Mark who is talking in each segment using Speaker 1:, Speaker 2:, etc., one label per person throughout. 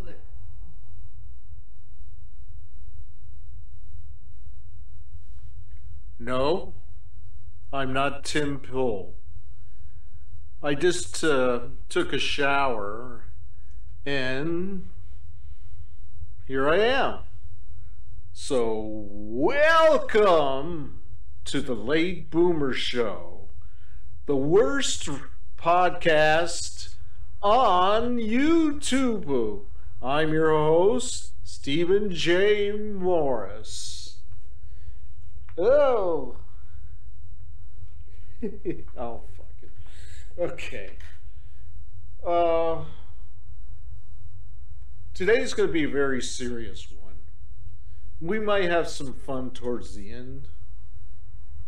Speaker 1: Click.
Speaker 2: No, I'm not Tim Pool. I just took a shower and here I am. So, welcome to the Late Boomer Show, the worst podcast on YouTube. I'm your host, Stephen J. Morris. Oh. Oh, fuck it. Okay. Today's going to be a very serious one. We might have some fun towards the end,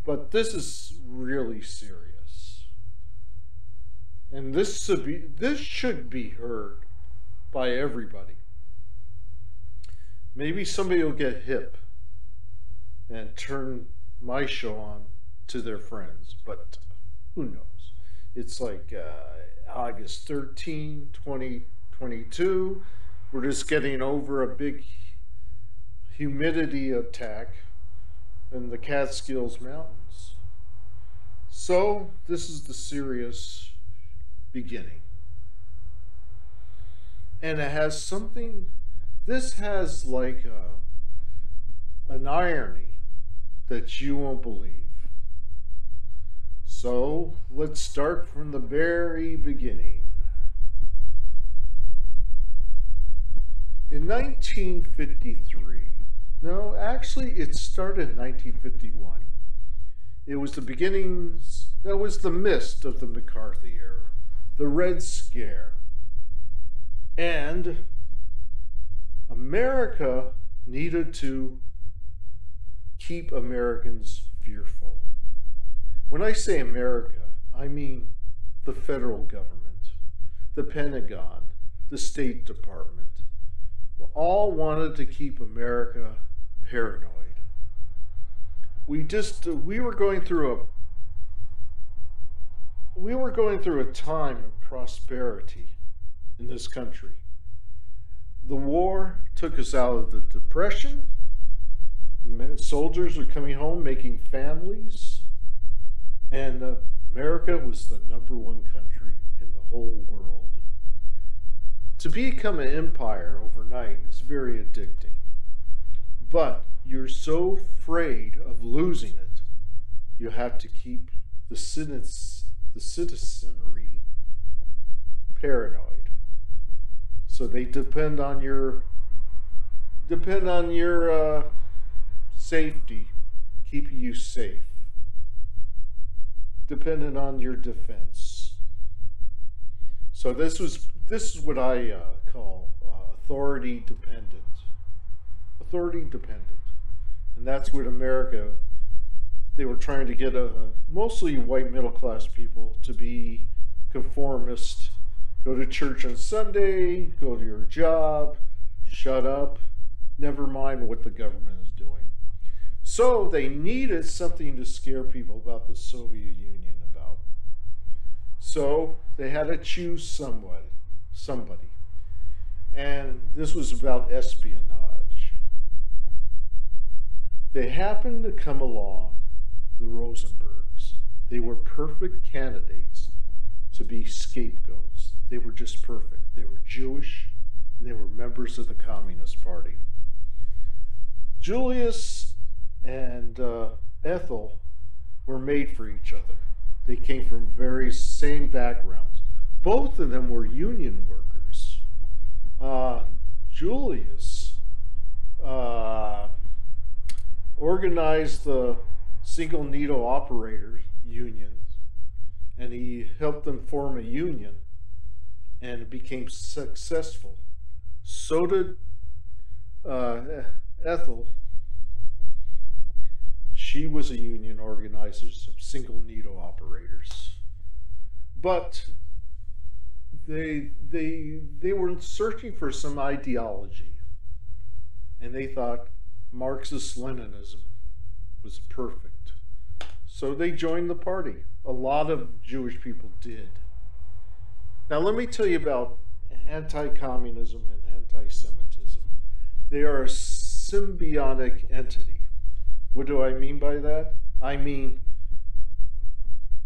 Speaker 2: but this is really serious. And this should be heard by everybody. Maybe somebody will get hip and turn my show on to their friends, but who knows? It's like August 13, 2022. We're just getting over a big humidity attack in the Catskills Mountains. So this is the serious beginning. And it has something, this has like an irony that you won't believe. So let's start from the very beginning. In 1953, no, actually it started in 1951. It was the beginnings, that was the mist of the McCarthy era, the Red Scare. And America needed to keep Americans fearful. When I say America, I mean the federal government, the Pentagon, the State Department. All wanted to keep America paranoid. We were going through a time of prosperity in this country. The war took us out of the Depression. Soldiers were coming home, making families, and America was the #1 country in the whole world. To become an empire overnight is very addicting, but you're so afraid of losing it, you have to keep the citizenry paranoid. So they depend on your safety, keeping you safe, dependent on your defense. So this is what I call authority dependent, and that's what America. They were trying to get mostly white middle class people to be conformist, go to church on Sunday, go to your job, shut up, never mind what the government is doing. So they needed something to scare people about the Soviet Union about. So they had to choose somebody. And this was about espionage. They happened to come along, the Rosenbergs. They were perfect candidates to be scapegoats. They were just perfect. They were Jewish, and they were members of the Communist Party. Julius and Ethel were made for each other. They came from very same backgrounds. Both of them were union workers. Julius organized the single needle operators unions, and he helped them form a union, and it became successful. So did Ethel. She was a union organizer of single needle operators. But they were searching for some ideology, and they thought Marxist-Leninism was perfect. So they joined the party. A lot of Jewish people did. Now let me tell you about anti-communism and anti-Semitism. They are a symbiotic entity. What do I mean by that? I mean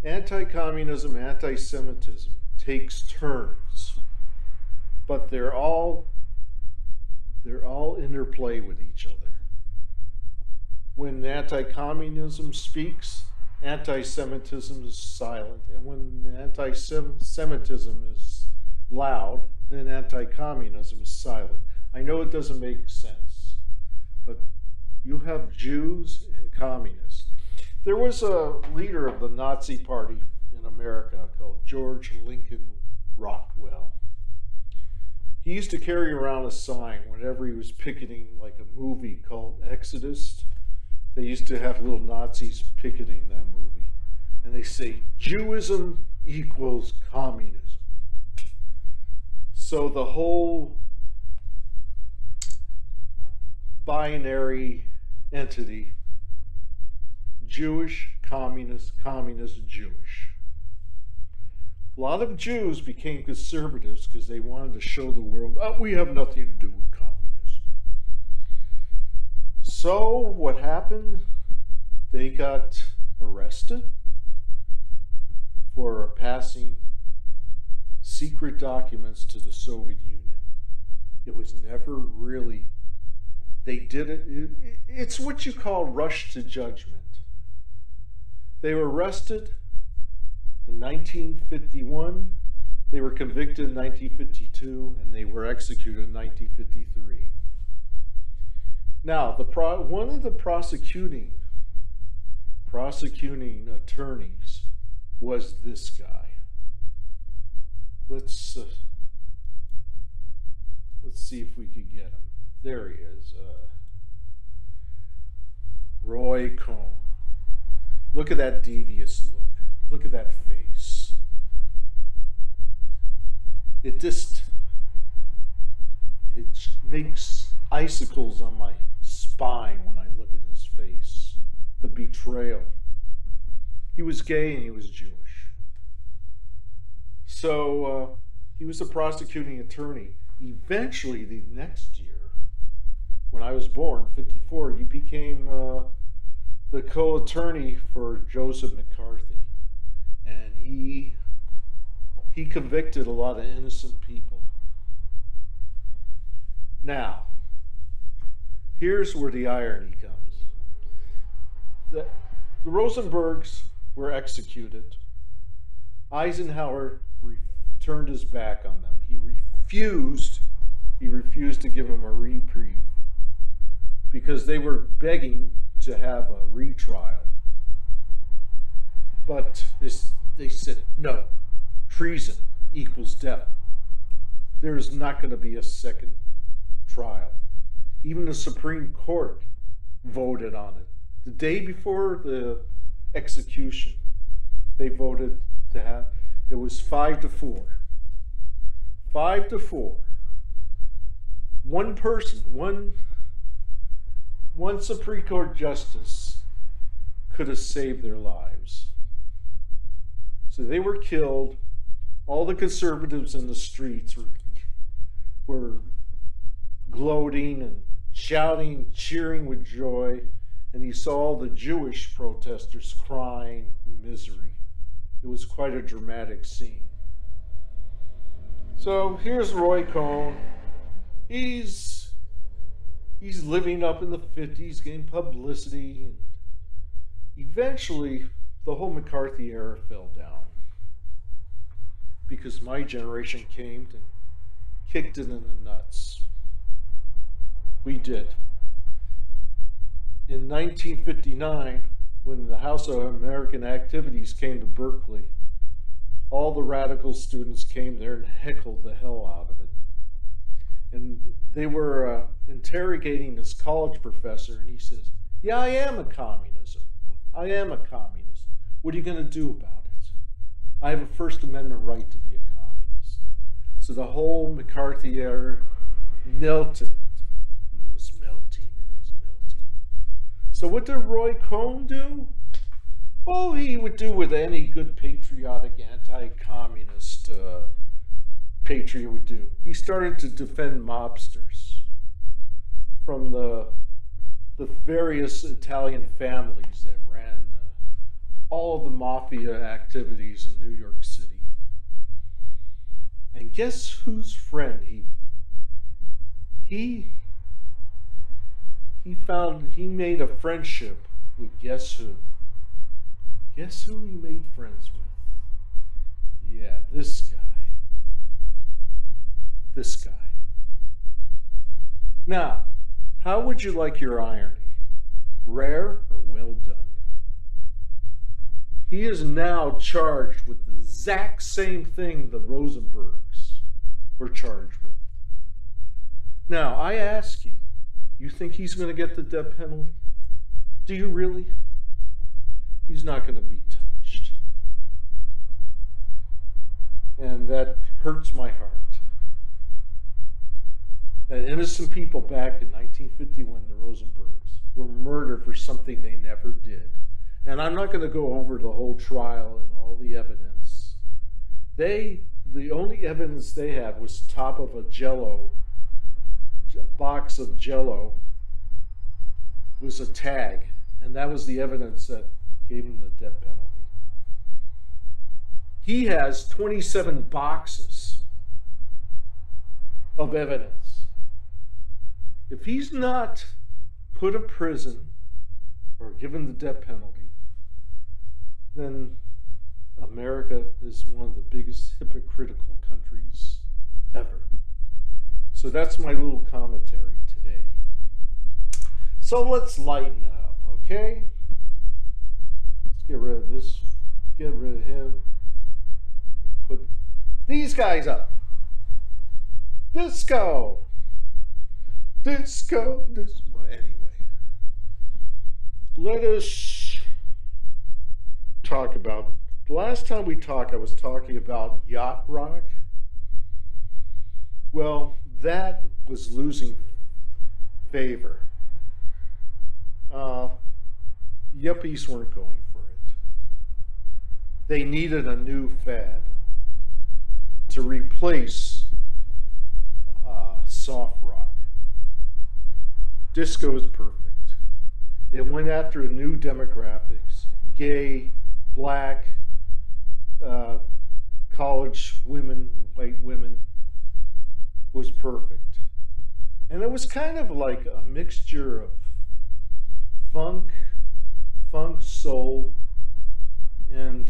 Speaker 2: anti-communism, anti-Semitism takes turns, but they're all interplay with each other. When anti-communism speaks, anti-Semitism is silent, and when anti-Semitism is loud, then anti-communism is silent. I know it doesn't make sense, but you have Jews and communists. There was a leader of the Nazi Party in America called George Lincoln Rockwell. He used to carry around a sign whenever he was picketing like a movie called Exodus. They used to have little Nazis picketing that movie. And they say, Jewism equals communism. So the whole binary entity, Jewish, communist, communist, Jewish. A lot of Jews became conservatives because they wanted to show the world, oh, we have nothing to do with communism. So what happened? They got arrested for passing secret documents to the Soviet Union. It was never really, they did it, it's what you call rush to judgment. They were arrested in 1951, they were convicted in 1952, and they were executed in 1953. Now, one of the prosecuting attorneys was this guy. Let's see if we could get him. There he is, Roy Cohn. Look at that devious look. Look at that face. It makes icicles on my spine when I look at his face. The betrayal. He was gay and he was Jewish. So he was a prosecuting attorney. Eventually, the next year, when I was born, 54, he became the co-attorney for Joseph McCarthy. And he convicted a lot of innocent people. Now, here's where the irony comes. The Rosenbergs were executed. Eisenhower turned his back on them. He refused to give them a reprieve because they were begging to have a retrial. But they said, no, treason equals death. There's not going to be a second trial. Even the Supreme Court voted on it. The day before the execution, they voted to have, it was 5-4. 5-4. One person, one Supreme Court justice could have saved their lives. So they were killed. All the conservatives in the streets were gloating and shouting, cheering with joy, and you saw all the Jewish protesters crying in misery. It was quite a dramatic scene. So here's Roy Cohn. He's living up in the 50s, getting publicity, and eventually the whole McCarthy era fell down because my generation came and kicked it in the nuts. We did. In 1959, when the House of American Activities came to Berkeley, all the radical students came there and heckled the hell out of it. And they were interrogating this college professor, and he says, yeah, I am a communist. I am a communist. What are you going to do about it? I have a First Amendment right to be a communist. So the whole McCarthy era melted. It was melting and it was melting. So what did Roy Cohn do? Well, he would do with any good patriotic anti-communist patriot would do. He started to defend mobsters from the various Italian families that ran all the mafia activities in New York City. And guess whose friend he made a friendship with? Guess who? Guess who he made friends with? Yeah, this guy. This guy. Now, how would you like your irony? Rare or well done? He is now charged with the exact same thing the Rosenbergs were charged with. Now, I ask you, you think he's going to get the death penalty? Do you really? He's not going to be touched. And that hurts my heart. That innocent people back in 1951, the Rosenbergs, were murdered for something they never did. And I'm not going to go over the whole trial and all the evidence. The only evidence they had was top of a box of Jell-O was a tag, and that was the evidence that gave him the death penalty. He has 27 boxes of evidence. If he's not put in prison or given the death penalty, then America is one of the biggest hypocritical countries ever. So that's my little commentary today. So let's lighten up, okay? Let's get rid of this, get rid of him, and put these guys up. Disco! Disco, disco. Well, anyway, let us talk about, the last time we talked, I was talking about yacht rock. Well, that was losing favor. Yuppies weren't going for it. They needed a new fad to replace soft rock. Disco is perfect. It went after new demographics, gay, black, college women, white women, was perfect. And it was kind of like a mixture of funk, soul, and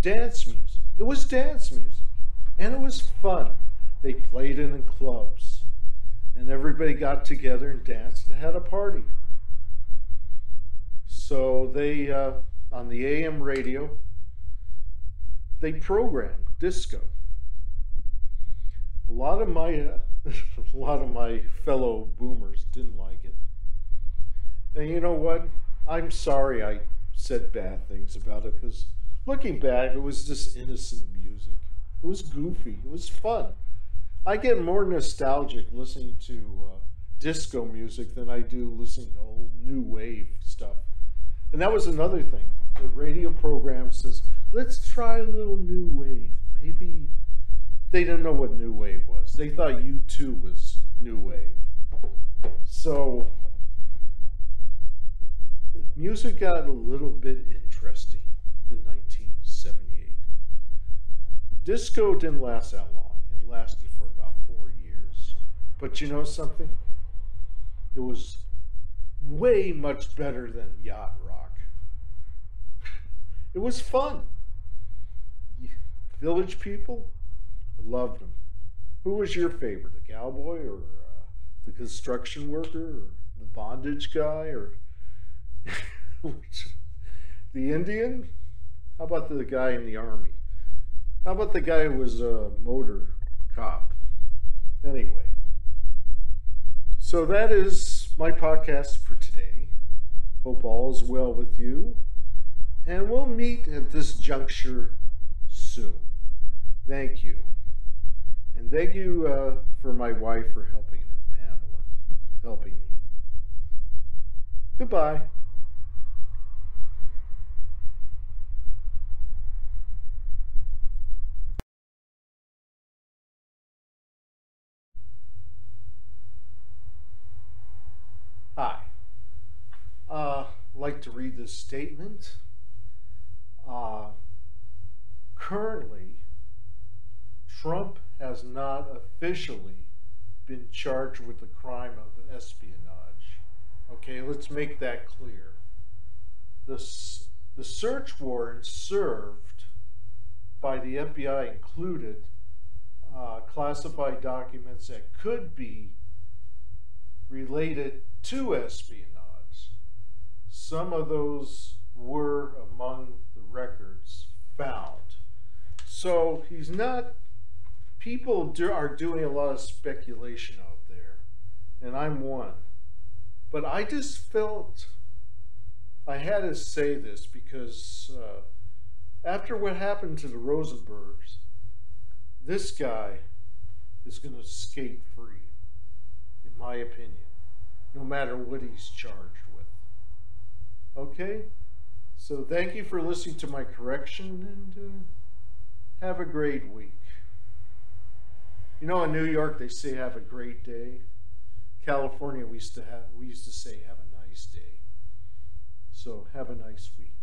Speaker 2: dance music. It was dance music, and it was fun. They played it in clubs, and everybody got together and danced and had a party. So they, on the AM radio, they programmed disco. A lot of my fellow boomers didn't like it. And you know what? I'm sorry I said bad things about it, because looking back, it was just innocent music. It was goofy. It was fun. I get more nostalgic listening to disco music than I do listening to old new wave stuff. And that was another thing. The radio program says, let's try a little new wave. Maybe they didn't know what new wave was. They thought U2 was new wave. So music got a little bit interesting in 1978. Disco didn't last that long. It lasted for about 4 years. But you know something? It was way much better than yacht rock. It was fun. Village people, I loved them. Who was your favorite? The cowboy, or the construction worker, or the bondage guy, or the Indian? How about the guy in the army? How about the guy who was a motor cop? Anyway, so that is my podcast for today. Hope all is well with you, and we'll meet at this juncture soon. Thank you. And thank you for my wife for helping it, Pamela, helping me. Goodbye. read this statement. Currently, Trump has not officially been charged with the crime of espionage. Okay, let's make that clear. The search warrant served by the FBI included classified documents that could be related to espionage. Some of those were among the records found. So he's not, people are doing a lot of speculation out there, and I'm one. But I just felt I had to say this because after what happened to the Rosenbergs, this guy is going to skate free, in my opinion, no matter what he's charged with. Okay? So thank you for listening to my correction, and have a great week. You know, in New York, they say have a great day. California, we used to say have a nice day. So have a nice week.